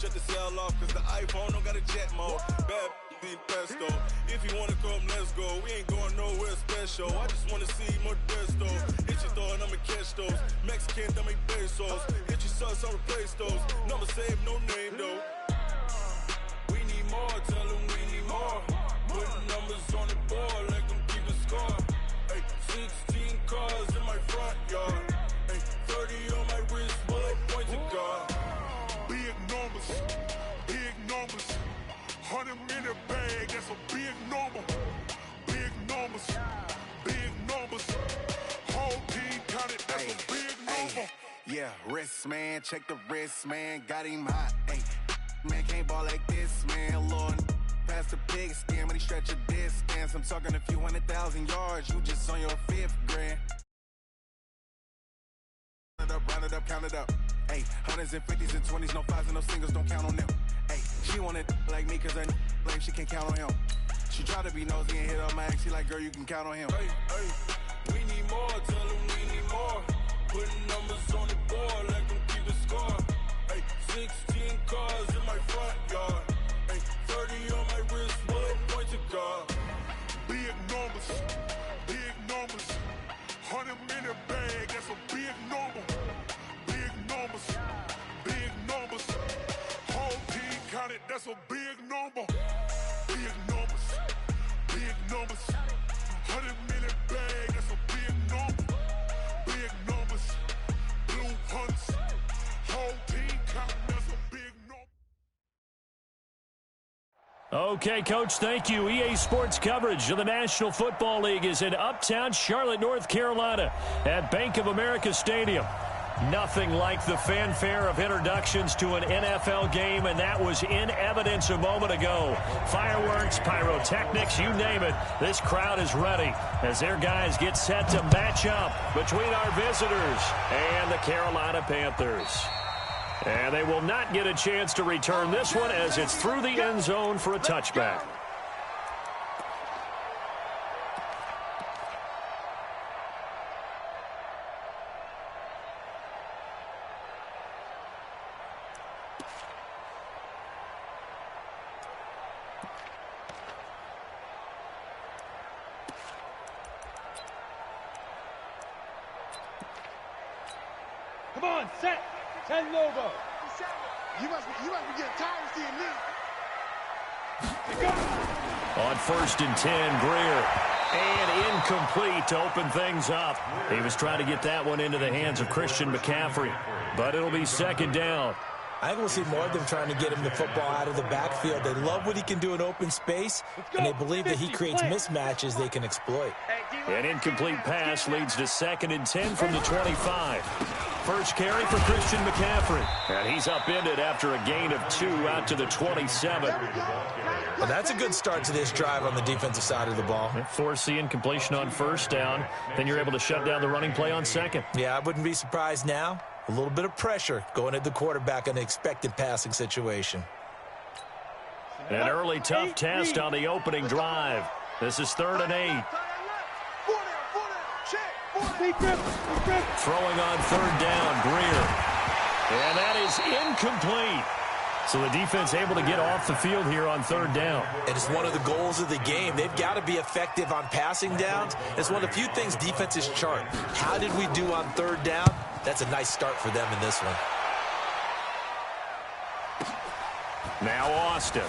Shut the cell off cause the iPhone don't got a jet mode. Bad in pesto. If you wanna come, let's go. We ain't going nowhere special. I just wanna see more desto. Hit your thought, I'ma catch those. Mexican, that make pesos. Hit your sus, I'll replace those. Number save, no name though. We need more, tell them we need more. Putting numbers on the board, let them keep a score. Ay, 16 cars in my front yard. Ay, 30 on my wrist, bullet point to God. Big numbers, big numbers. 100 minute bag, that's a big number. Big numbers, big numbers. Whole team counted, that's a big number. Yeah, wrist man, check the wrist man, got him hot. Ay, man can't ball like this, man. Lord, past the pig skin when he stretch a distance. I'm talking a few 100,000 yards, you just on your 5th grand. Round it up, count it up. Ay, hundreds and 50s and 20s, no fives and no singles, don't count on them. Ay, she wanted like me cause her blame, she can't count on him. She tried to be nosy and hit up my ex, she like, girl, you can count on him. Hey, hey, we need more, tell them we need more. Putting numbers on the board, let them keep the score. Hey, 16 cars in my front yard. Hey, 30 on my wrist, bullet point to God. Big numbers, big numbers. 100 minute bag, that's a big number. Big numbers, big numbers. Whole team counted, that's a big number. Big numbers, big numbers. 100 minute bag, that's a big number. Big numbers, blue hunts. Whole team counting, that's a big number. Okay, Coach, thank you. EA Sports coverage of the National Football League is in uptown Charlotte, North Carolina at Bank of America Stadium. Nothing like the fanfare of introductions to an NFL game, and that was in evidence a moment ago. Fireworks, pyrotechnics, you name it. This crowd is ready as their guys get set to match up between our visitors and the Carolina Panthers. And they will not get a chance to return this one as it's through the end zone for a touchback. Come on, set. 10 logo. You must be getting tired of seeing me. On 1st and 10, Greer. And incomplete to open things up. He was trying to get that one into the hands of Christian McCaffrey. But it'll be 2nd down. I think we'll see more of them trying to get him the football out of the backfield. They love what he can do in open space, and they believe that he creates mismatches they can exploit. An incomplete pass leads to 2nd and 10 from the 25. First carry for Christian McCaffrey. And he's upended after a gain of 2 out to the 27. Well, that's a good start to this drive on the defensive side of the ball. Force the incompletion on 1st down. Then you're able to shut down the running play on 2nd. Yeah, I wouldn't be surprised now. A little bit of pressure going at the quarterback in an expected passing situation. An early tough test on the opening drive. This is 3rd and 8. Throwing on 3rd down, Greer. And that is incomplete. So the defense able to get off the field here on 3rd down. It is one of the goals of the game. They've got to be effective on passing downs. It's one of the few things defenses chart. How did we do on 3rd down? That's a nice start for them in this one. Now Austin.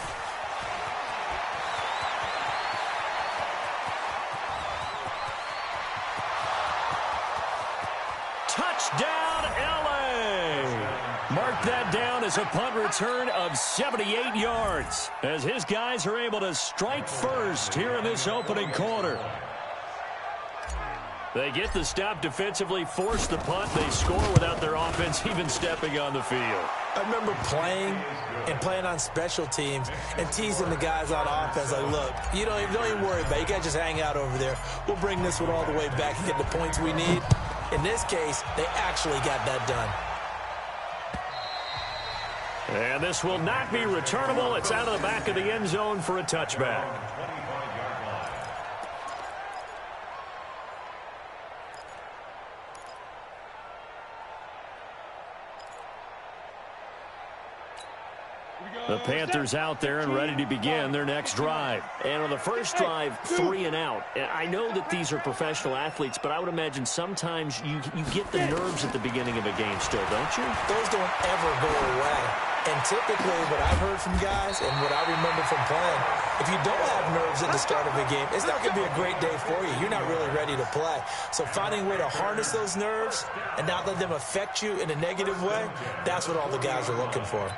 Touchdown, L.A. Mark that down as a punt return of 78 yards as his guys are able to strike first here in this opening quarter. They get the stop defensively, force the punt. They score without their offense even stepping on the field. I remember playing on special teams and teasing the guys on offense like, look, you don't even worry about it. You guys just hang out over there. We'll bring this one all the way back and get the points we need. In this case, they actually got that done. And this will not be returnable. It's out of the back of the end zone for a touchback. The Panthers out there and ready to begin their next drive. And on the first drive, 3 and out. I know that these are professional athletes, but I would imagine sometimes you get the nerves at the beginning of a game still, don't you? Those don't ever go away. And typically what I've heard from guys and what I remember from playing, if you don't have nerves at the start of a game, it's not going to be a great day for you. You're not really ready to play. So finding a way to harness those nerves and not let them affect you in a negative way, that's what all the guys are looking for.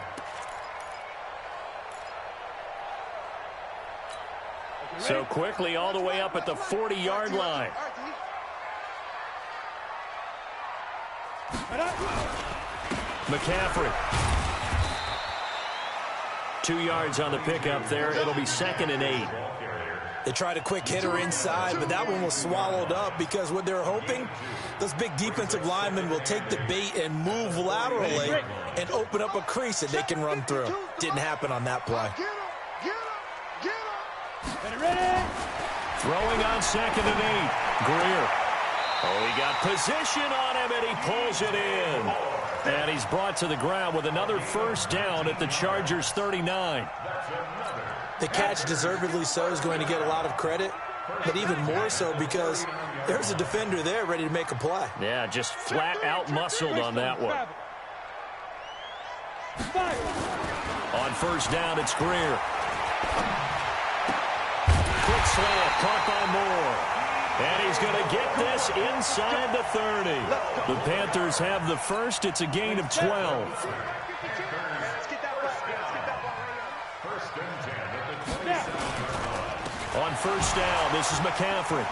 So quickly all the way up at the 40-yard line. McCaffrey. 2 yards on the pickup there. It'll be 2nd and 8. They tried a quick hitter inside, but that one was swallowed up because what they're hoping, those big defensive linemen will take the bait and move laterally and open up a crease that they can run through. Didn't happen on that play. Throwing on 2nd and 8. Greer. Oh, he got position on him, and he pulls it in. And he's brought to the ground with another first down at the Chargers' 39. The catch, deservedly so, is going to get a lot of credit, but even more so because there's a defender there ready to make a play. Yeah, just flat out muscled on that one. On first down, it's Greer. Quick slant, caught by Moore. And he's going to get this inside the 30. The Panthers have the first. It's a gain of 12. On first down, this is McCaffrey.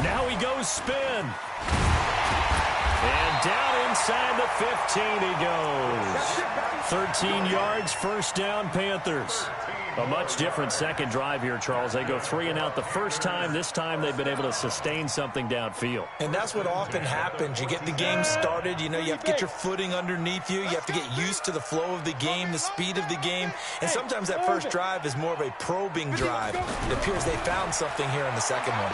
Now he goes spin. And down inside the 15 he goes. 13 yards, first down, Panthers. A much different second drive here, Charles. They go 3 and out the first time. This time they've been able to sustain something downfield. And that's what often happens. You get the game started. You know, you have to get your footing underneath you. You have to get used to the flow of the game, the speed of the game. And sometimes that first drive is more of a probing drive. It appears they found something here in the second one.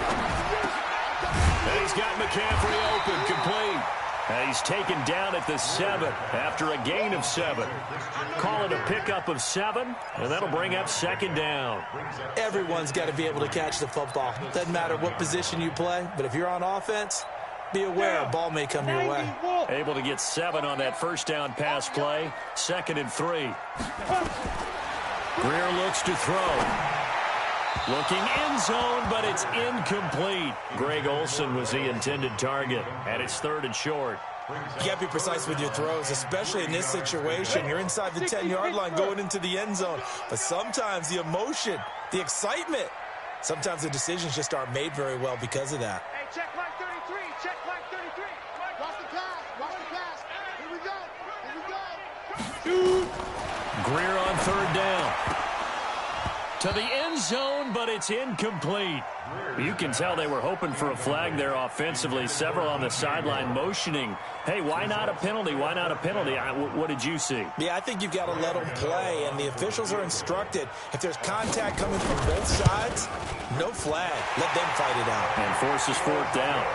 And he's got McCaffrey open, complete. And he's taken down at the 7 after a gain of 7. Call it a pickup of 7, and that'll bring up 2nd down. Everyone's got to be able to catch the football. Doesn't matter what position you play, but if you're on offense, be aware a ball may come your way. Able to get 7 on that first down pass play. 2nd and 3. Greer looks to throw. Looking end zone, but it's incomplete. Greg Olsen was the intended target, and it's 3rd and short. You got to be precise with your throws, especially in this situation. You're inside the 10-yard line going into the end zone. But sometimes the emotion, the excitement, sometimes the decisions just aren't made very well because of that. Hey, check line 33. Check line 33. Watch the pass. Watch the pass. Here we go. Here we go. Greer on 3rd down. To the end zone, but it's incomplete. You can tell they were hoping for a flag there offensively. Several on the sideline motioning. Hey, why not a penalty? Why not a penalty? What did you see? Yeah, I think you've got to let them play, and the officials are instructed. If there's contact coming from both sides, no flag. Let them fight it out. And forces 4th down.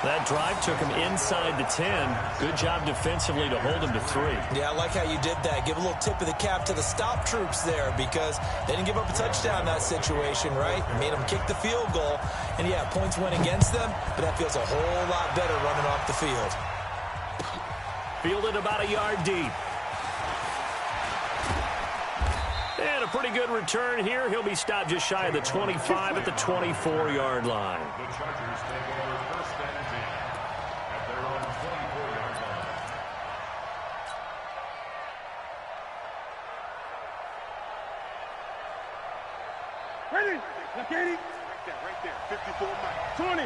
That drive took him inside the 10. Good job defensively to hold him to 3. Yeah, I like how you did that. Give a little tip of the cap to the stop troops there because they didn't give up a touchdown in that situation, right? Made them kick the field goal. And, yeah, points went against them, but that feels a whole lot better running off the field. Fielded about a yard deep. And a pretty good return here. He'll be stopped just shy of the 25 at the 24-yard line. The Chargers take over 1st and 10 at their own 24-yard line. Ready? Look, 80. Right there. 54 miles. 20.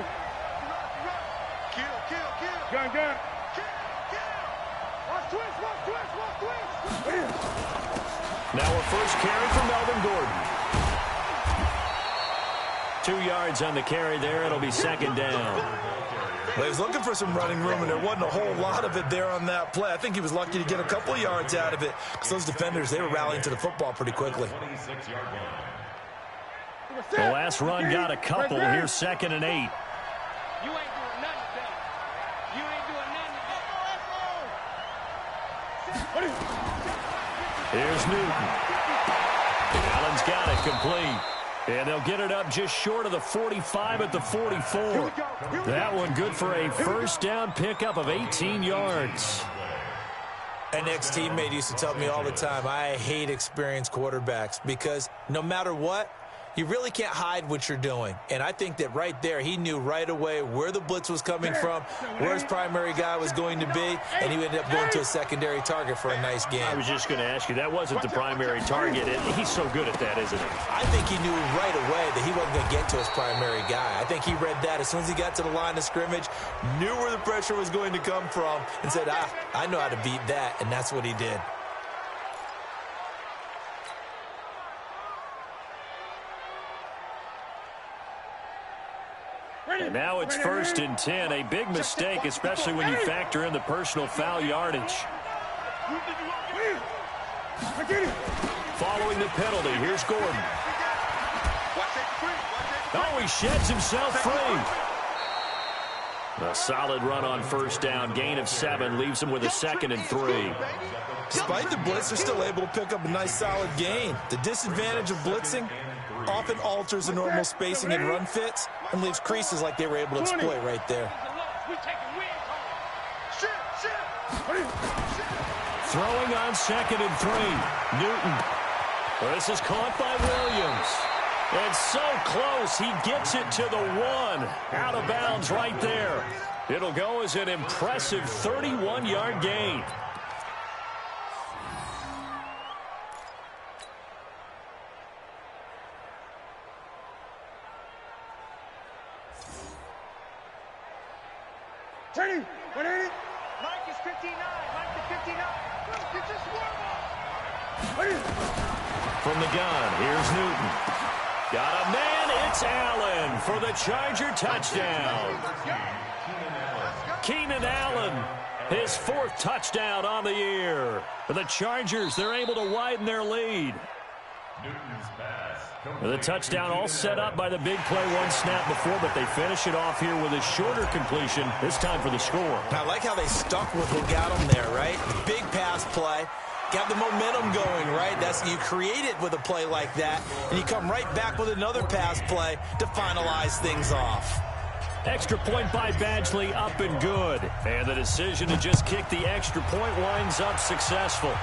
Kill. Gun. Kill. Watch twist. Now a first carry for Melvin Gordon. 2 yards on the carry there. It'll be 2nd down. Well, he was looking for some running room, and there wasn't a whole lot of it there on that play. I think he was lucky to get a couple of yards out of it because those defenders, they were rallying to the football pretty quickly. The last run got a couple. Here's 2nd and 8. You ain't doing nothing today. You ain't doing nothing today. Here's Here's Newton. Allen's got it complete. And they'll get it up just short of the 45 at the 44. That one good for a first down pickup of 18 yards. An ex-teammate used to tell me all the time, I hate experienced quarterbacks because no matter what, you really can't hide what you're doing. And I think that right there, he knew right away where the blitz was coming from, where his primary guy was going to be, and he ended up going to a secondary target for a nice game. I was just going to ask you, that wasn't the primary target. He's so good at that, isn't he? I think he knew right away that he wasn't going to get to his primary guy. I think he read that as soon as he got to the line of scrimmage, knew where the pressure was going to come from, and said, I know how to beat that, and that's what he did. And now it's 1st and 10. A big mistake, especially when you factor in the personal foul yardage. Following the penalty, here's Gordon. Oh, he sheds himself free. A solid run on first down. Gain of 7 leaves him with a 2nd and 3. Despite the blitz, they're still able to pick up a nice solid gain. The disadvantage of blitzing often alters the normal spacing and run fits and leaves creases like they were able to exploit right there. Throwing on 2nd and 3. Newton. This is caught by Williams. And so close, he gets it to the 1. Out of bounds right there. It'll go as an impressive 31-yard gain. Turning, 180. Mike is 59. Mike is 59. It's just warm up. From the gun, here's Newton. Got a man, it's Allen for the Charger touchdown. Keenan Allen, his 4th touchdown on the year. For the Chargers, they're able to widen their lead. The touchdown all set up by the big play 1 snap before, but they finish it off here with a shorter completion, this time for the score. I like how they stuck with what got them there, right? Big pass play. Got the momentum going, right? You create it with a play like that, and you come right back with another pass play to finalize things off. Extra point by Badgley, up and good. And the decision to just kick the extra point winds up successful.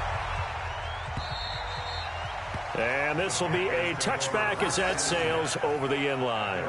And this will be a touchback as that sails over the end line.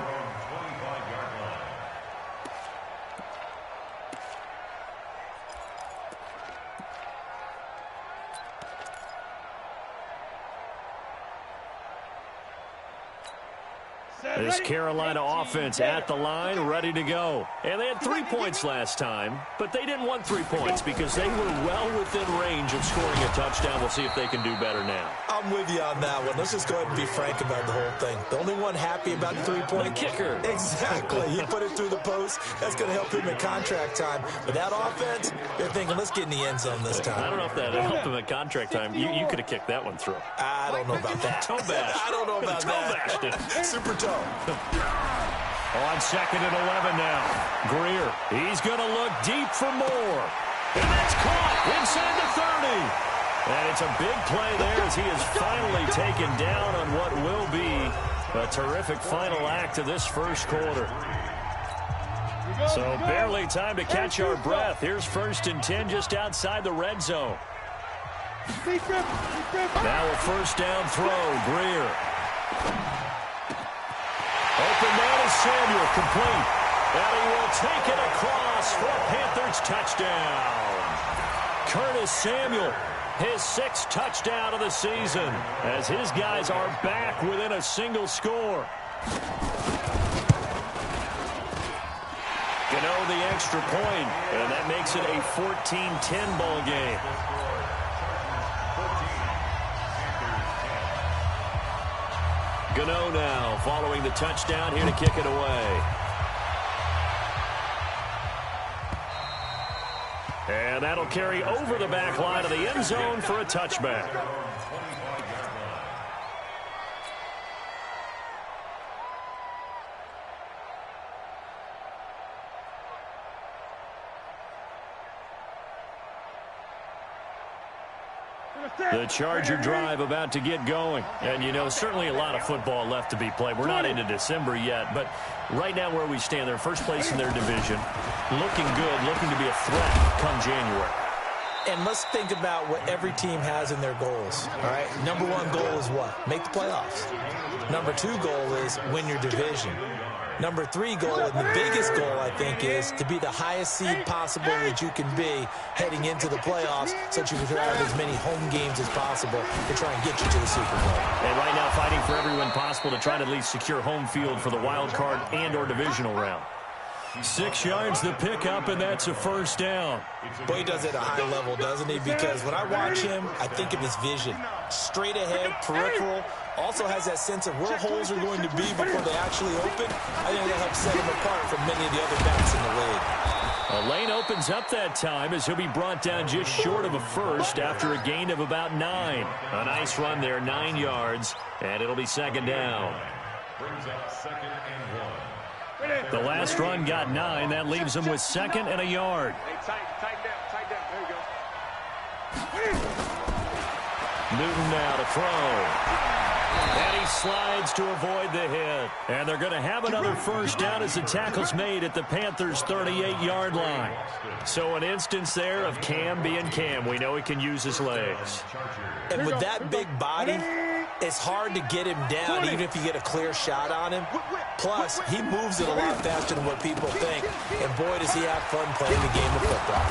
This Carolina offense at the line, ready to go. And they had 3 points last time, but they didn't want 3 points because they were well within range of scoring a touchdown. We'll see if they can do better now. I'm with you on that one. Let's just go ahead and be frank about the whole thing. The only one happy about the 3-point kicker. Exactly. He put it through the post. That's going to help him at contract time. But that offense, they're thinking, let's get in the end zone this time. I don't know if that helped him at contract time. You could have kicked that one through. I don't know about that. Toe bash. I don't know about that. Super toe. On 2nd and 11 now. Greer, he's going to look deep for more. And that's caught inside the 30. And it's a big play there as he is finally taken down on what will be a terrific final act of this first quarter. So barely time to catch our breath. Here's 1st and 10 just outside the red zone. Now a first down throw, Greer. Open man is Samuel, complete. And he will take it across for a Panthers touchdown. Curtis Samuel, his 6th touchdown of the season, as his guys are back within a single score. Gano the extra point, and that makes it a 14-10 ball game. Gano now following the touchdown here to kick it away. And that'll carry over the back line of the end zone for a touchback. The Charger drive about to get going. And, you know, certainly a lot of football left to be played. We're not into December yet, but right now where we stand, they're first place in their division. Looking good, looking to be a threat come January. And let's think about what every team has in their goals, all right? Number one goal is what? Make the playoffs. Number two goal is win your division. Number three goal, and the biggest goal, I think, is to be the highest seed possible that you can be heading into the playoffs so that you can have as many home games as possible to try and get you to the Super Bowl. And right now fighting for every win possible to try to at least secure home field for the wild card and or divisional round. 6 yards the pickup, and that's a first down. Boy, he does it at a high level, doesn't he? Because when I watch him, I think of his vision. Straight ahead, peripheral, also has that sense of where holes are going to be before they actually open. I think that helps set him apart from many of the other backs in the league. A lane opens up that time as he'll be brought down just short of a first after a gain of about 9. A nice run there, 9 yards, and it'll be second down. Brings up 2nd and 1. The last run got 9. That leaves him with 2nd and a yard. Hey, tighten down. There you go. Newton now to throw. And he slides to avoid the hit. And they're going to have another first down as the tackle's made at the Panthers' 38-yard line. So an instance there of Cam being Cam. We know he can use his legs. And with that big body, it's hard to get him down even if you get a clear shot on him. Plus, he moves it a lot faster than what people think. And boy, does he have fun playing the game of football.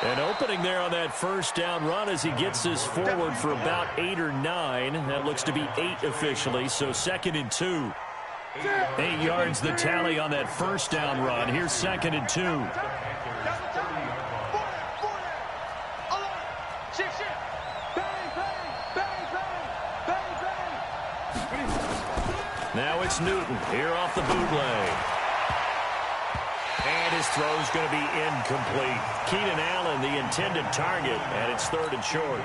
An opening there on that first down run as he gets this forward for about 8 or 9. That looks to be 8 officially, so 2nd and 2. 8 yards the tally on that first down run. Here's 2nd and 2. Now it's Newton here off the bootleg. And his throw's going to be incomplete. Keenan Allen, the intended target, and it's 3rd and short.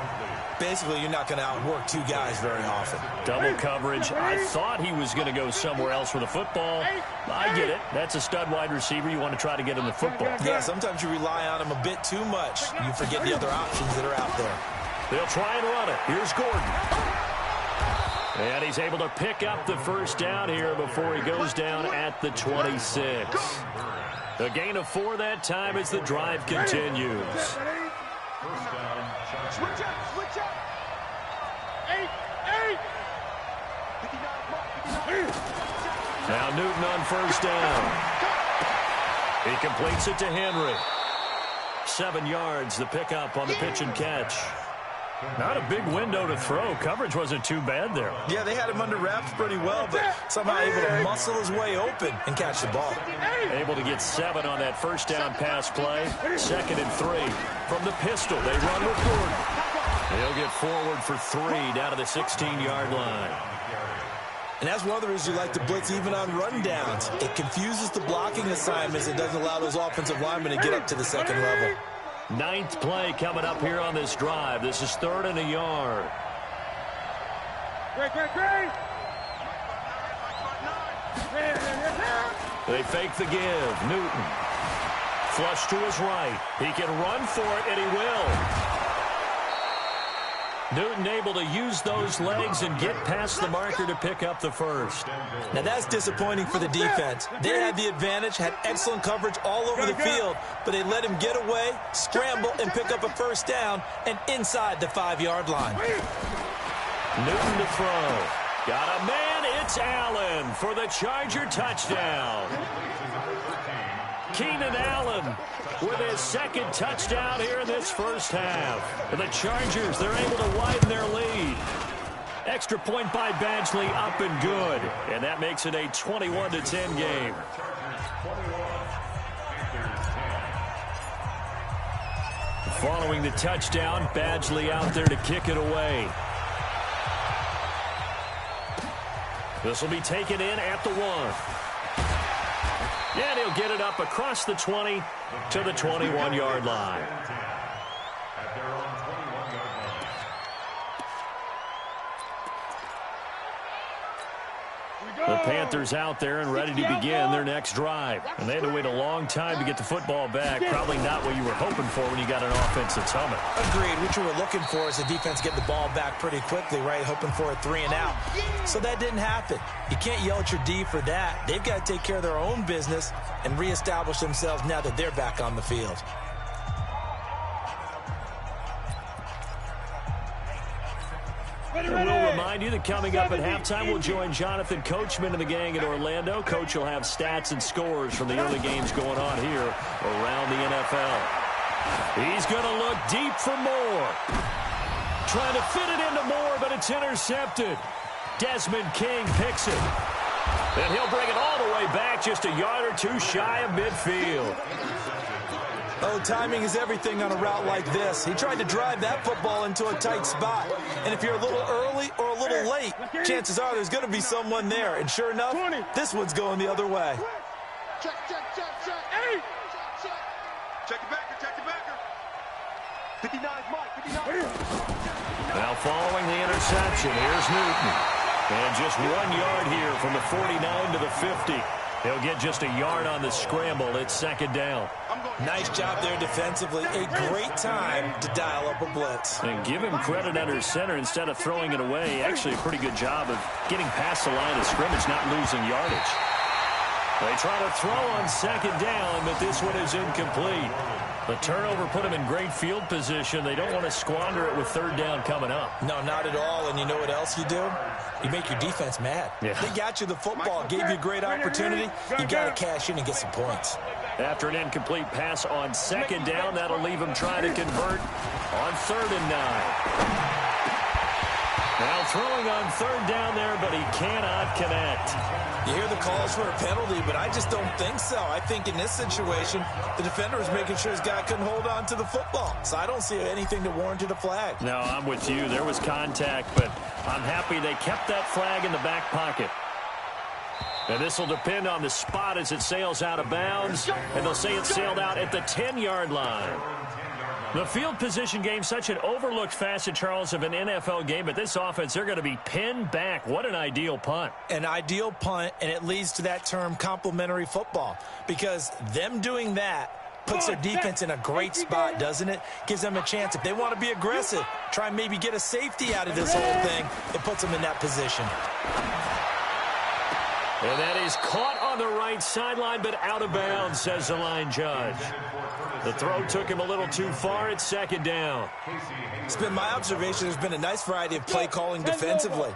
Basically, you're not going to outwork 2 guys very often. Double coverage. I thought he was going to go somewhere else with the football. I get it. That's a stud wide receiver. You want to try to get him the football. Yeah, sometimes you rely on him a bit too much. You forget the other options that are out there. They'll try and run it. Here's Gordon. And he's able to pick up the first down here before he goes down at the 26. A gain of 4 that time as the drive continues. Switch up. 8. Now Newton on first down. He completes it to Henry. 7 yards, the pickup on the pitch and catch. Not a big window to throw. Coverage wasn't too bad there. Yeah, they had him under wraps pretty well, but somehow able to muscle his way open and catch the ball. Able to get 7 on that first down pass play. 2nd and 3. From the pistol, they run with Gordon. He'll get forward for 3 down to the 16-yard line. And that's one of the reasons you like to blitz even on rundowns. It confuses the blocking assignments and doesn't allow those offensive linemen to get up to the second level. 9th play coming up here on this drive. This is 3rd and a yard. Great. They fake the give. Newton. Flush to his right. He can run for it, and he will. Newton able to use those legs and get past the marker to pick up the first. Now that's disappointing for the defense. They had the advantage, had excellent coverage all over the field, but they let him get away, scramble, and pick up a first down, and inside the 5-yard line. Newton to throw. Got a man. It's Allen for the Charger touchdown. Keenan Allen with his 2nd touchdown here in this first half. And the Chargers, they're able to widen their lead. Extra point by Badgley, up and good. And that makes it a 21-10 game. Following the touchdown, Badgley out there to kick it away. This will be taken in at the 1. And he'll get it up across the 20 to the 21-yard line. The Panthers out there and ready to begin their next drive. And they had to wait a long time to get the football back. Probably not what you were hoping for when you got an offense that's humming. Agreed. What you were looking for is the defense get the ball back pretty quickly, right? Hoping for a 3 and out. So that didn't happen. You can't yell at your D for that. They've got to take care of their own business and reestablish themselves now that they're back on the field. And we'll remind you that coming up at halftime, we'll join Jonathan Coachman and the gang in Orlando. Coach will have stats and scores from the early games going on here around the NFL. He's going to look deep for Moore. Trying to fit it into Moore, but it's intercepted. Desmond King picks it. And he'll bring it all the way back, just a yard or two shy of midfield. Oh, timing is everything on a route like this. He tried to drive that football into a tight spot. And if you're a little early or a little late, chances are there's going to be someone there. And sure enough, this one's going the other way. Check. Hey! Check the backer. 59's Mike, 59. Now following the interception, here's Newton. And just 1 yard here from the 49 to the 50. He'll get just a yard on the scramble. It's second down. Nice job there defensively. A great time to dial up a blitz. And give him credit under center instead of throwing it away. Actually a pretty good job of getting past the line of scrimmage, not losing yardage. They try to throw on second down, but this one is incomplete. The turnover put them in great field position. They don't want to squander it with third down coming up. No, not at all. And you know what else you do? You make your defense mad. Yeah. They got you the football, gave you a great opportunity. You got to cash in and get some points. After an incomplete pass on second down, that'll leave him trying to convert on 3rd and 9. Now throwing on third down there, but he cannot connect. You hear the calls for a penalty, but I just don't think so. I think in this situation, the defender was making sure his guy couldn't hold on to the football. So I don't see anything to warrant a flag. No, I'm with you. There was contact, but I'm happy they kept that flag in the back pocket. And this will depend on the spot as it sails out of bounds. And they'll say it sailed out at the 10-yard line. The field position game, such an overlooked facet, Charles, of an NFL game. But this offense, they're going to be pinned back. What an ideal punt. An ideal punt, and it leads to that term complementary football. Because them doing that puts their defense in a great spot, doesn't it? Gives them a chance. If they want to be aggressive, try and maybe get a safety out of this whole thing, it puts them in that position. And that is caught on the right sideline, but out of bounds, says the line judge. The throw took him a little too far. It's second down. It's been my observation there's been a nice variety of play calling defensively.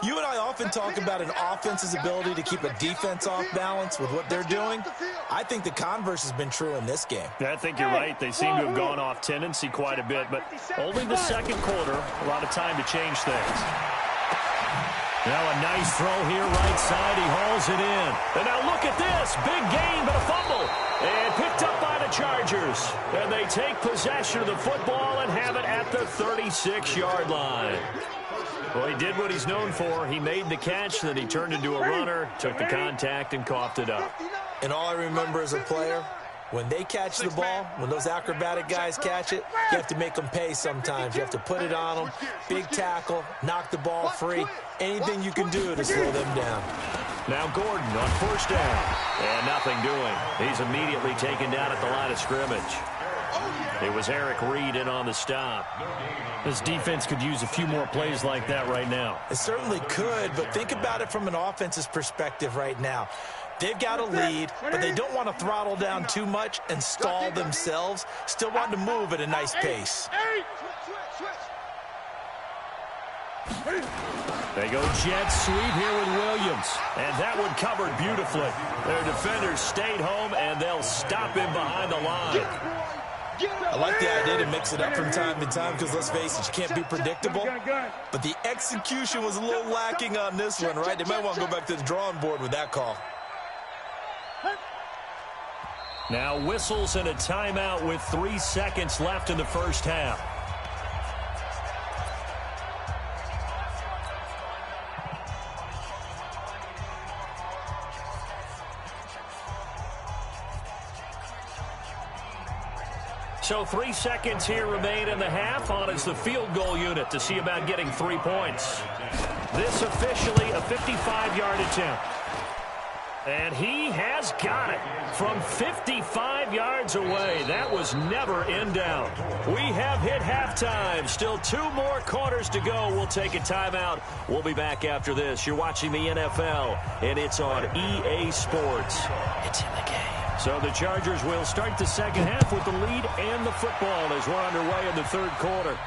You and I often talk about an offense's ability to keep a defense off balance with what they're doing. I think the converse has been true in this game. I think you're right. They seem to have gone off tendency quite a bit, but only the second quarter, a lot of time to change things. Now a nice throw here, right side. He hauls it in. And now look at this. Big gain, but a fumble. And picked up by the Chargers. And they take possession of the football and have it at the 36-yard line. Well, he did what he's known for. He made the catch, then he turned into a runner, took the contact, and coughed it up. And all I remember as a player, when they catch the ball, when those acrobatic guys catch it, you have to make them pay sometimes. You have to put it on them, big tackle, knock the ball free. Anything you can do to slow them down. Now Gordon on first down. And nothing doing. He's immediately taken down at the line of scrimmage. It was Eric Reed in on the stop. This defense could use a few more plays like that right now. It certainly could, but think about it from an offense's perspective right now. They've got a lead, but they don't want to throttle down too much and stall themselves. Still want to move at a nice pace. They go jet sweep here with Williams. And that one covered beautifully. Their defenders stayed home, and they'll stop him behind the line. I like the idea to mix it up from time to time because, let's face it, you can't be predictable. But the execution was a little lacking on this one, right? They might want to go back to the drawing board with that call. Now whistles and a timeout with 3 seconds left in the first half. So 3 seconds here remain in the half. On is the field goal unit to see about getting 3 points. This officially a 55-yard attempt. And he has got it from 55 yards away. That was never in doubt. We have hit halftime. Still 2 more quarters to go. We'll take a timeout. We'll be back after this. You're watching the NFL, and it's on EA Sports. It's in the game. So the Chargers will start the second half with the lead and the football as we're underway in the third quarter.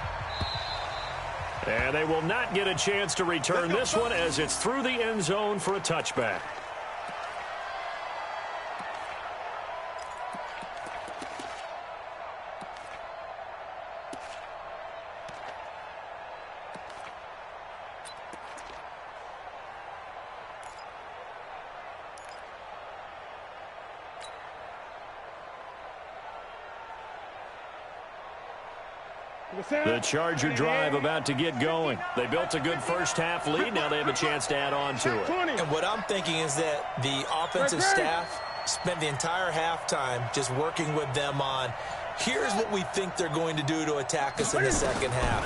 And they will not get a chance to return this one as it's through the end zone for a touchback. The Charger drive about to get going. They built a good first-half lead. Now they have a chance to add on to it. And what I'm thinking is that the offensive staff spent the entire halftime just working with them on, here's what we think they're going to do to attack us in the second half.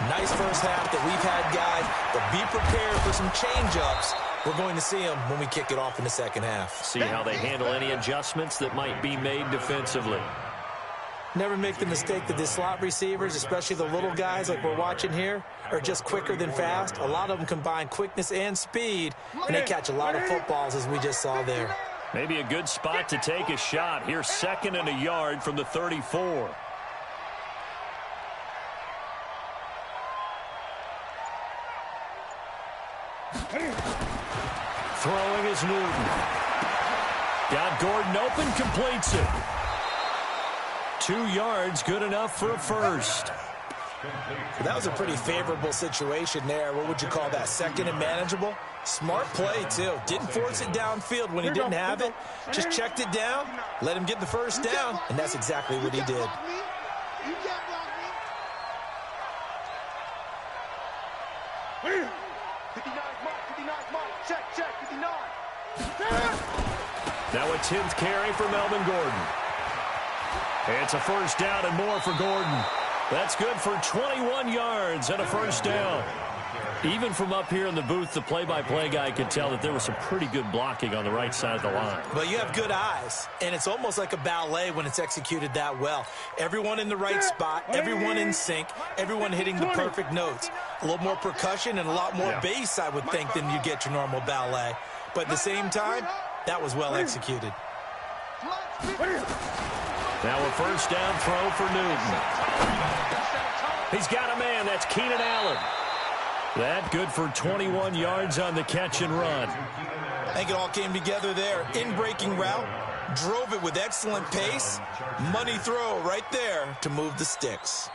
Nice first half that we've had, guys, but be prepared for some change-ups. We're going to see them when we kick it off in the second half. See how they handle any adjustments that might be made defensively. Never make the mistake that the slot receivers, especially the little guys like we're watching here, are just quicker than fast. A lot of them combine quickness and speed, and they catch a lot of footballs, as we just saw there. Maybe a good spot to take a shot. Here's 2nd and a yard from the 34. Throwing is Newton. Got Gordon open, completes it. 2 yards, good enough for a first. That was a pretty favorable situation there. What would you call that? 2nd and manageable? Smart play, too. Didn't force it downfield when he didn't have it. Just checked it down, let him get the first down, and that's exactly what he did. Now a 10th carry for Melvin Gordon. It's a first down and more for Gordon. That's good for 21 yards and a first down. Even from up here in the booth, the play-by-play guy could tell that there was some pretty good blocking on the right side of the line. But you have good eyes, and it's almost like a ballet when it's executed that well. Everyone in the right spot, everyone in sync, everyone hitting the perfect notes. A little more percussion and a lot more bass, I would think, than you get your normal ballet. But at the same time, that was well executed. Now a first down throw for Newton. He's got a man. That's Keenan Allen. That good for 21 yards on the catch and run. I think it all came together there. In-breaking route, drove it with excellent pace. Money throw right there to move the sticks.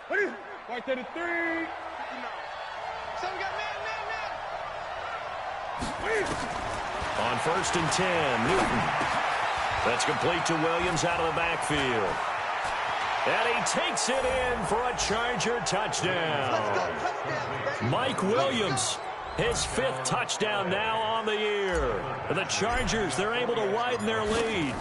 Right to the 3. On 1st and 10, Newton. That's complete to Williams out of the backfield. And he takes it in for a Charger touchdown. Mike Williams, his 5th touchdown now on the year. The Chargers, they're able to widen their lead.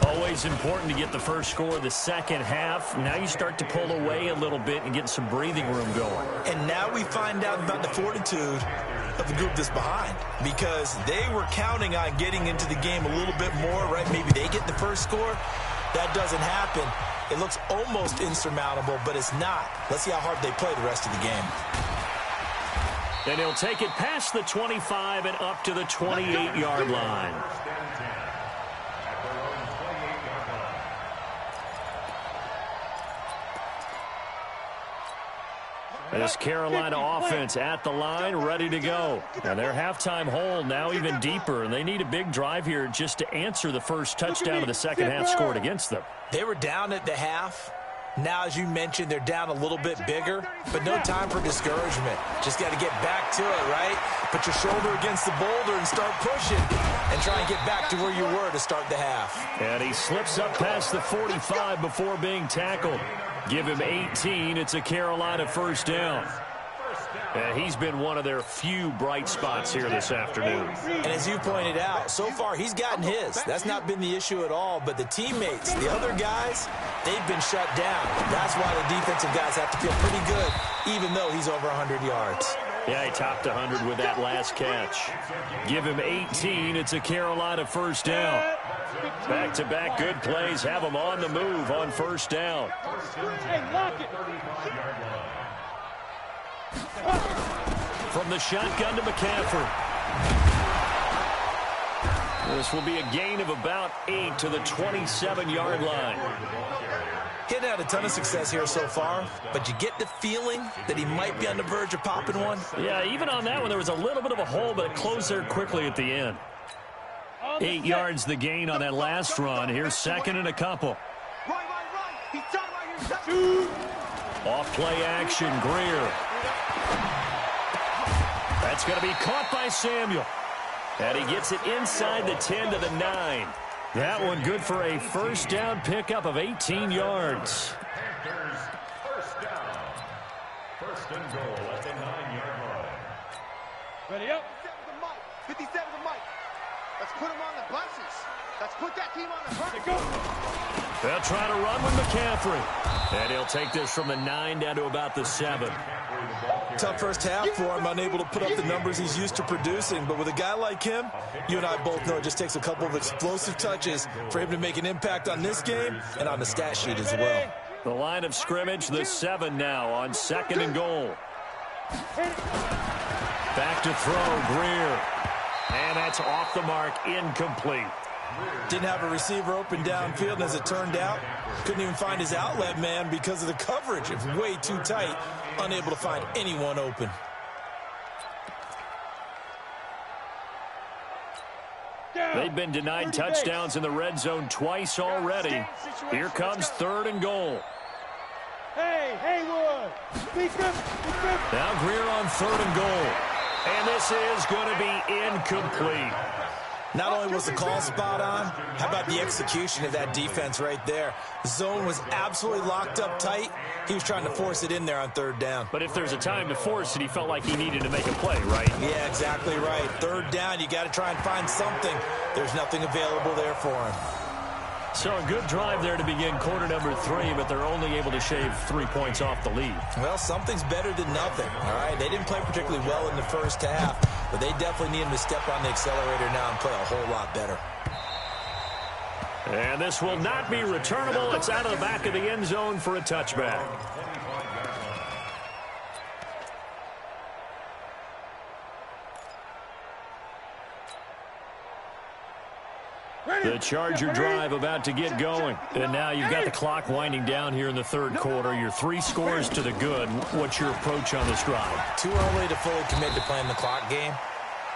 Always important to get the first score of the second half. Now you start to pull away a little bit and get some breathing room going. And now we find out about the fortitude of the group that's behind, because they were counting on getting into the game a little bit more, right? Maybe they get the first score. That doesn't happen. It looks almost insurmountable, but it's not. Let's see how hard they play the rest of the game. And he'll take it past the 25 and up to the 28-yard line. This Carolina offense at the line, ready to go. And their halftime hole now even deeper, and they need a big drive here just to answer the first touchdown of the second half scored against them. They were down at the half. Now, as you mentioned, they're down a little bit bigger, but no time for discouragement. Just got to get back to it, right? Put your shoulder against the boulder and start pushing and try and get back to where you were to start the half. And he slips up past the 45 before being tackled. Give him 18. It's a Carolina first down. And he's been one of their few bright spots here this afternoon. And as you pointed out, so far he's gotten his. That's not been the issue at all. But the teammates, the other guys, they've been shut down. That's why the defensive guys have to feel pretty good even though he's over 100 yards. Yeah, he topped 100 with that last catch. Give him 18. It's a Carolina first down. Back-to-back good plays have him on the move on first down. From the shotgun to McCaffrey. This will be a gain of about 8 to the 27-yard line. Hitting out a ton of success here so far, but you get the feeling that he might be on the verge of popping one. Yeah, even on that one, there was a little bit of a hole, but it closed there quickly at the end. 8 yards the gain on that last run. Here's second and a couple. Off play action, Greer. That's going to be caught by Samuel. And he gets it inside the 10 to the 9. That one good for a first down pickup of 18 yards. First down. First and goal at the 9-yard line. Ready up. 57 to Mike. Let's put him on the buses. Let's put that team on the buses. Go. They'll try to run with McCaffrey. And he'll take this from the 9 down to about the 7. Tough first half for him, unable to put up the numbers he's used to producing. But with a guy like him, you and I both know it just takes a couple of explosive touches for him to make an impact on this game and on the stat sheet as well. The line of scrimmage, the 7 now on second and goal. Back to throw, Greer. And that's off the mark, incomplete. Didn't have a receiver open downfield, and as it turned out, couldn't even find his outlet man because of the coverage. It was way too tight, unable to find anyone open. They've been denied touchdowns in the red zone twice already. Here comes third and goal. Hey, Haywood. Now Greer on third and goal. And this is going to be incomplete. Not only was the call spot on, how about the execution of that defense right there? The zone was absolutely locked up tight. He was trying to force it in there on third down. But if there's a time to force it, he felt like he needed to make a play, right? Yeah, exactly right. Third down, you got to try and find something. There's nothing available there for him. So a good drive there to begin quarter number 3, but they're only able to shave 3 points off the lead. Well, something's better than nothing, all right? They didn't play particularly well in the first half, but they definitely need him to step on the accelerator now and play a whole lot better. And this will not be returnable. It's out of the back of the end zone for a touchback. The Charger drive about to get going. And now you've got the clock winding down here in the third quarter. Your 3 scores to the good. What's your approach on this drive? Too early to fully commit to playing the clock game.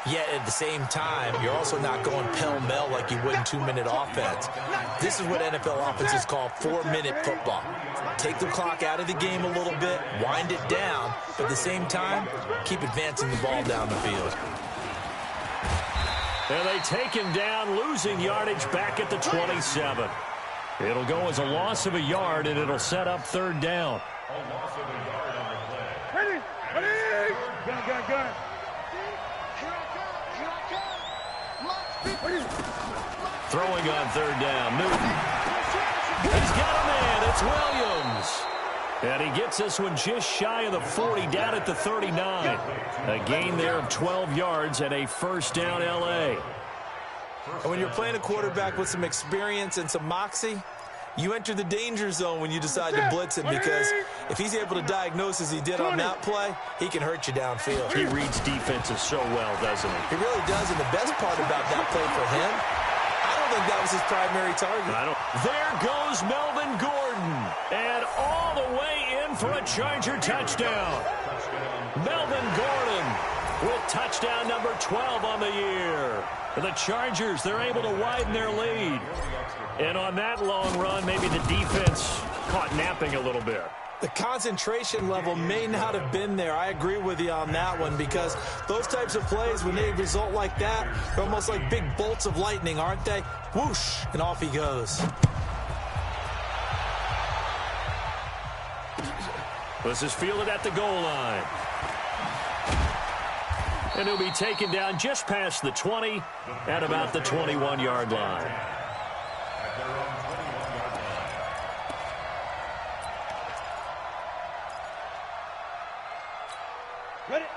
Yet at the same time, you're also not going pell-mell like you would in 2-minute offense. This is what NFL offenses call 4-minute football. Take the clock out of the game a little bit, wind it down, but at the same time, keep advancing the ball down the field. And they take him down, losing yardage back at the 27. It'll go as a loss of a yard, and it'll set up third down. Ready. Gun. Throwing on third down, Newton. He's got a man, it's Williams. And he gets this one just shy of the 40, down at the 39. A gain there of 12 yards and a first down L.A. And when you're playing a quarterback with some experience and some moxie, you enter the danger zone when you decide to blitz him, because if he's able to diagnose as he did on that play, he can hurt you downfield. He reads defenses so well, doesn't he? He really does, and the best part about that play for him, I don't think that was his primary target. There goes Melvin Gordon, and all the way in for a Charger touchdown. Melvin Gordon with touchdown number 12 on the year. The Chargers, they're able to widen their lead. And on that long run, maybe the defense caught napping a little bit. The concentration level may not have been there. I agree with you on that one, because those types of plays, when they result like that, they're almost like big bolts of lightning, aren't they? Whoosh, and off he goes. This is fielded at the goal line. And he'll be taken down just past the 20 at about the 21-yard line.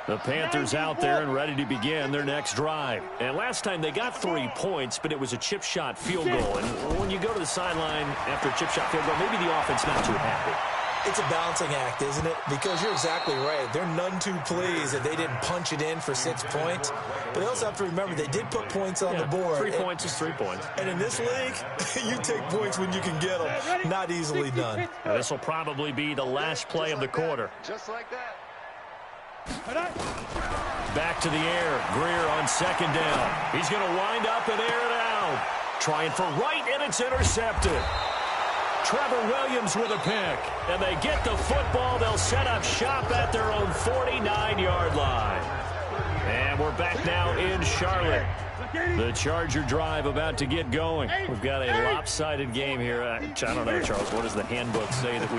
The Panthers out there and ready to begin their next drive. And last time they got 3 points, but it was a chip shot field goal. And when you go to the sideline after a chip shot field goal, maybe the offense not too happy. It's a balancing act, isn't it? Because you're exactly right. They're none too pleased that they didn't punch it in for 6 points. But they also have to remember they did put points on the board. 3 points is 3 points. And in this league, you take points when you can get them. Not easily done. This will probably be the last play of the quarter. Just like that. Back to the air. Greer on second down. He's going to wind up and air it out. Trying for right, and it's intercepted. Trevor Williams with a pick. And they get the football. They'll set up shop at their own 49-yard line. And we're back now in Charlotte. The Charger drive about to get going. We've got a lopsided game here. I don't know, Charles, what does the handbook say that we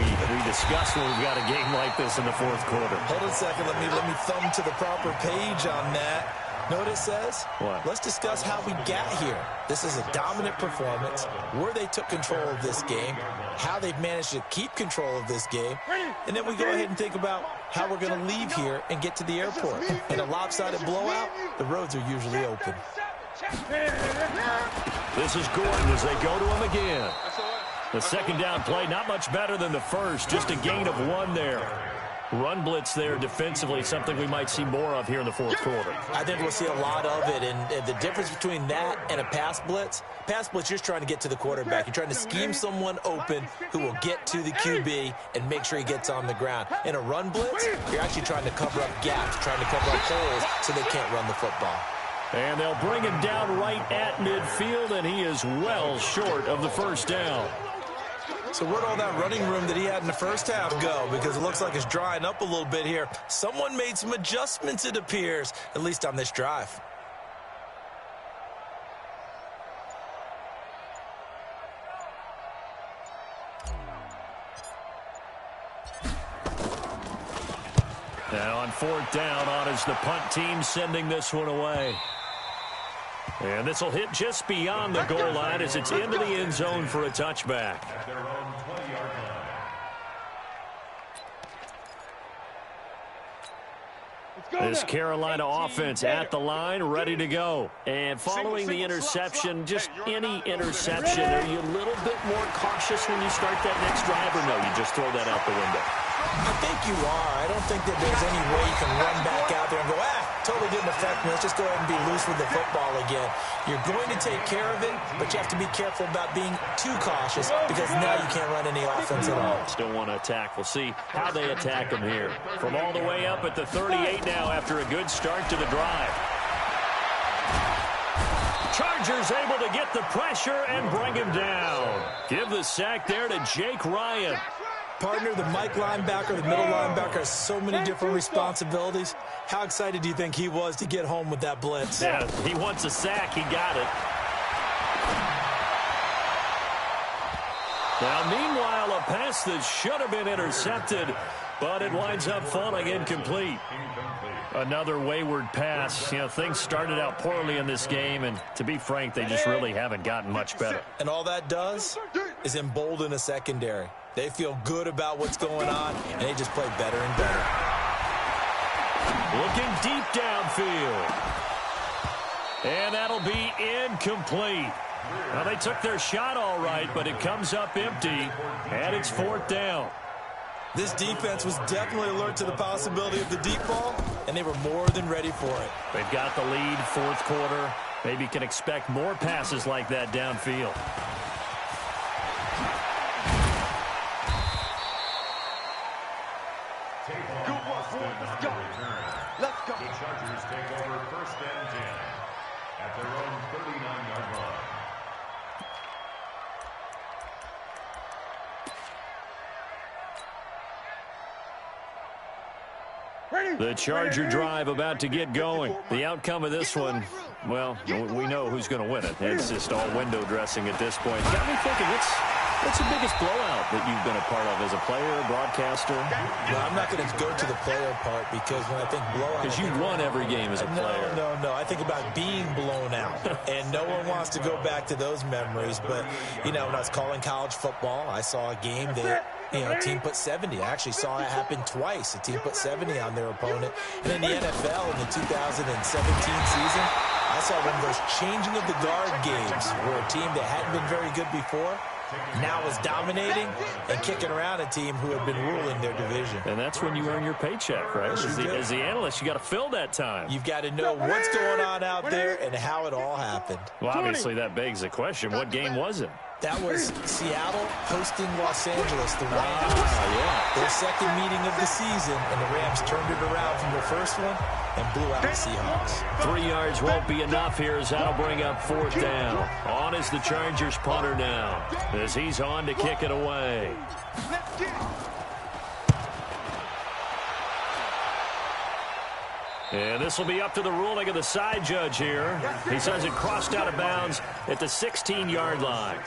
discuss when we've got a game like this in the fourth quarter? Hold on a second. Let me thumb to the proper page on that. Know what it says? What? Let's discuss how we got here. This is a dominant performance, where they took control of this game, how they've managed to keep control of this game, and then we go ahead and think about how we're going to leave here and get to the airport. In a lopsided blowout, the roads are usually open. This is Gordon as they go to him again. The second down play, not much better than the first, just a gain of 1 there. Run blitz there defensively, something we might see more of here in the fourth quarter. I think we'll see a lot of it, and the difference between that and a pass blitz, you're just trying to get to the quarterback. You're trying to scheme someone open who will get to the QB and make sure he gets on the ground. In a run blitz, you're actually trying to cover up gaps, trying to cover up holes so they can't run the football. And they'll bring him down right at midfield, and he is well short of the first down. So where'd all that running room that he had in the first half go? Because it looks like it's drying up a little bit here. Someone made some adjustments, it appears, at least on this drive. Now on fourth down, on is the punt team sending this one away. And this will hit just beyond the goal line as it's into the end zone for a touchback. At their own 20-yard line. This Carolina offense at the line, ready to go. And following the interception, just any interception, are you a little bit more cautious when you start that next drive, or no, you just throw that out the window? I think you are. I don't think that there's any way you can run back out there and go, totally didn't affect me. Let's just go ahead and be loose with the football again. You're going to take care of it, but you have to be careful about being too cautious because now you can't run any offense at all. Still want to attack. We'll see how they attack them here. From all the way up at the 38 now after a good start to the drive. Chargers able to get the pressure and bring him down. Give the sack there to Jake Ryan. Partner, the Mike linebacker, the middle linebacker has so many different responsibilities. How excited do you think he was to get home with that blitz? Yeah, he wants a sack. He got it. Now, meanwhile, a pass that should have been intercepted, but it winds up falling incomplete. Another wayward pass. You know, things started out poorly in this game, and to be frank, they just really haven't gotten much better. And all that does is embolden a secondary. They feel good about what's going on, and they just play better and better. Looking deep downfield. And that'll be incomplete. Well, they took their shot all right, but it comes up empty, and it's fourth down. This defense was definitely alert to the possibility of the deep ball, and they were more than ready for it. They've got the lead, fourth quarter. Maybe can expect more passes like that downfield. Let's go. The Chargers take over first and 10 at their own 39-yard line. The Charger drive about to get going. The outcome of this one, well, we know who's going to win it. It's just all window dressing at this point. Got me thinking, what's the biggest blowout that you've been a part of as a player, broadcaster? Well, I'm not going to go to the player part because when I think blowout... Because you won every game as a player. No. I think about being blown out. And no one wants to go back to those memories. But, you know, when I was calling college football, I saw a game that a team put 70. I actually saw it happen twice. A team put 70 on their opponent. And in the NFL in the 2017 season, I saw one of those changing of the guard games where a team that hadn't been very good before now is dominating and kicking around a team who had been ruling their division. And that's when you earn your paycheck, right? As the analyst, you got to fill that time. You've got to know what's going on out there and how it all happened. Well, obviously that begs the question, what game was it? That was Seattle hosting Los Angeles, the Rams. Yeah. Their second meeting of the season, and the Rams turned it around from their first one and blew out the Seahawks. 3 yards won't be enough here as that'll bring up 4th down. On is the Chargers punter now as he's on to kick it away. And this will be up to the ruling of the side judge here. He says it crossed out of bounds at the 16-yard line.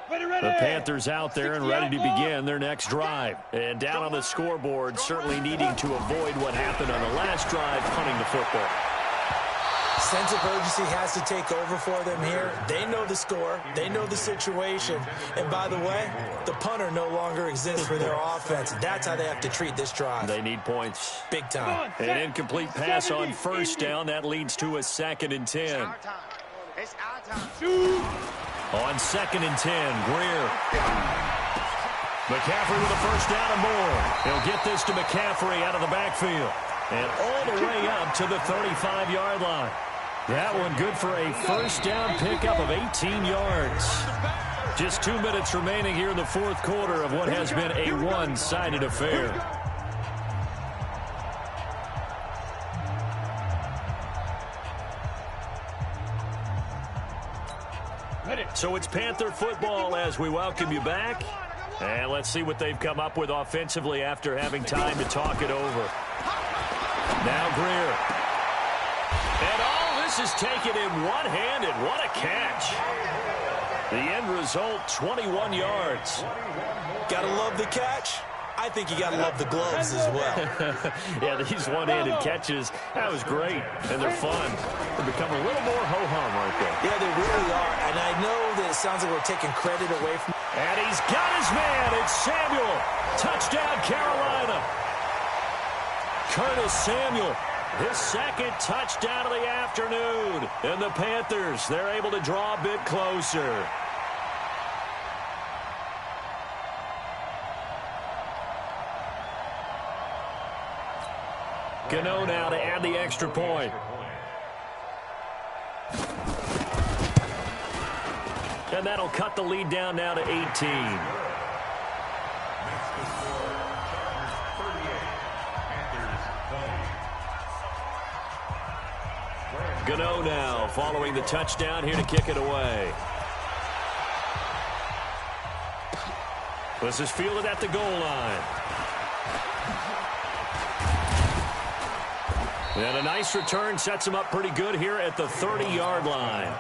The Panthers out there and ready to begin their next drive. And down on the scoreboard, certainly needing to avoid what happened on the last drive, punting the football. Sense of urgency has to take over for them here. They know the score. They know the situation. And by the way, the punter no longer exists for their offense. That's how they have to treat this drive. They need points. Big time. An incomplete pass on 1st down. That leads to a 2nd and 10. It's our time. On 2nd and 10, Greer. McCaffrey with a 1st down and more. He'll get this to McCaffrey out of the backfield. And all the way up to the 35-yard line. That one good for a 1st down pickup of 18 yards. Just 2 minutes remaining here in the 4th quarter of what has been a one-sided affair. So it's Panther football as we welcome you back. And let's see what they've come up with offensively after having time to talk it over. Now Greer. And all this is taken in one-handed. What a catch. The end result, 21 yards. Gotta love the catch. I think you gotta love the gloves as well. Yeah, these one-handed catches, that was great. And they're fun. They become a little more ho-hum, aren't they? Yeah, they really are. And I know that it sounds like we're taking credit away from... And he's got his man. It's Samuel. Touchdown, Carolina. Curtis Samuel, his 2nd touchdown of the afternoon. And the Panthers, they're able to draw a bit closer. Gano now to add the extra point. And that'll cut the lead down now to 18. Gano now following the touchdown here to kick it away. This is fielded at the goal line. And a nice return sets him up pretty good here at the 30-yard line.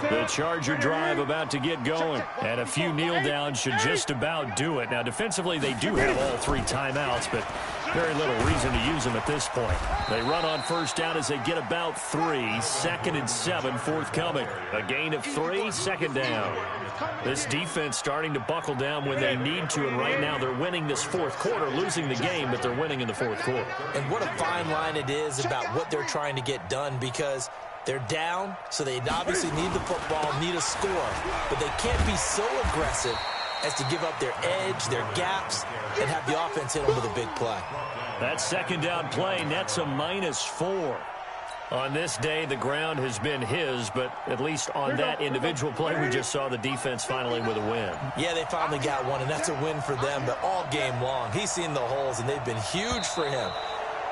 The Charger drive about to get going. And a few kneel downs should just about do it. Now, defensively, they do have all 3 timeouts, but very little reason to use them at this point. They run on 1st down as they get about 3. 2nd and 7 forthcoming. A gain of 3, 2nd down. This defense starting to buckle down when they need to, and right now they're winning this 4th quarter, losing the game, but they're winning in the 4th quarter. And what a fine line it is about what they're trying to get done, because they're down, so they obviously need the football, need a score, but they can't be so aggressive as to give up their edge, their gaps, and have the offense hit them with a big play. That 2nd down play nets a -4. On this day, the ground has been his, but at least on that individual play, we just saw the defense finally with a win. Yeah, they finally got one, and that's a win for them, but all game long, he's seen the holes, and they've been huge for him.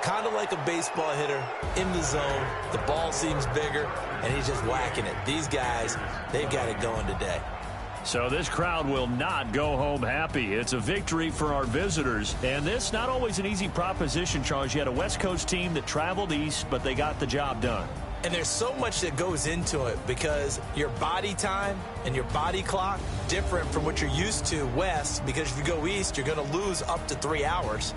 Kind of like a baseball hitter in the zone. The ball seems bigger, and he's just whacking it. These guys, they've got it going today. So this crowd will not go home happy. It's a victory for our visitors. And this, not always an easy proposition, Charles. You had a West Coast team that traveled east, but they got the job done. And there's so much that goes into it because your body time and your body clock different from what you're used to west, because if you go east, you're going to lose up to 3 hours,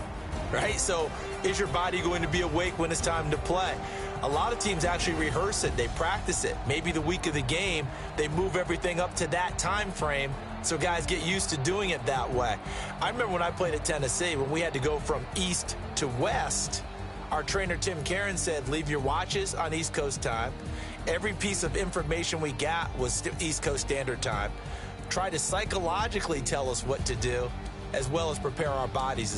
right? So is your body going to be awake when it's time to play? A lot of teams actually rehearse it. They practice it. Maybe the week of the game, they move everything up to that time frame so guys get used to doing it that way. I remember when I played at Tennessee, when we had to go from east to west, our trainer, Tim Karen, said, leave your watches on East Coast time. Every piece of information we got was East Coast Standard Time. Try to psychologically tell us what to do, as well as prepare our bodies